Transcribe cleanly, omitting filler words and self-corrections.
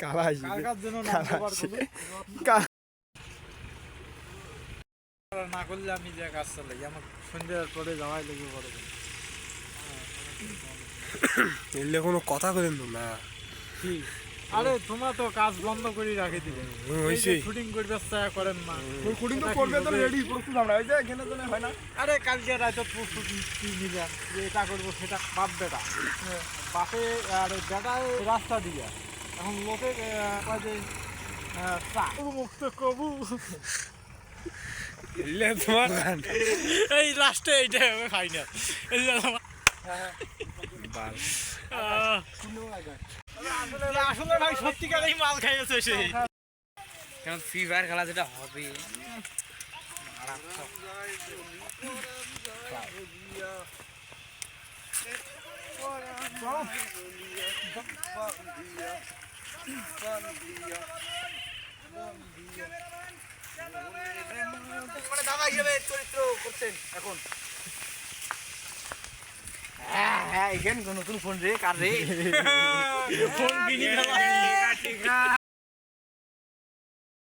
কার জন্য না করলে আমি যে কাজ চালাই আমার সন্ধ্যার পরে যাওয়াই লেগে বড় এলে কোনো কথা বলেন না। কি আরে তোমরা তো কাজ বন্ধ করে রাখি দিলে শুটিং করবে করেন না শুটিং তো করবে তো রেডি প্রস্তুত আমরা এই যে এখানে তো হয় না। আরে কালকে রাতে প্রস্তুত নিলাম যে এটা করবো সেটা বাপ বেটা বাপে আর বেটায় রাস্তা দিয়ে এখন লোকে মুক্ত কবু তোমার এই লাস্টে এইটা হবে ফাইনাল আসলে ভাই সত্যিকারেই মাল খাইয়েছে সে কারণ ফ্রি ফায়ার খেলা যেটা হবে দাদা হিসেবে চরিত্র করছেন এখন। হ্যাঁ এখানে নতুন ফোন রে কার রে ফোন কিনি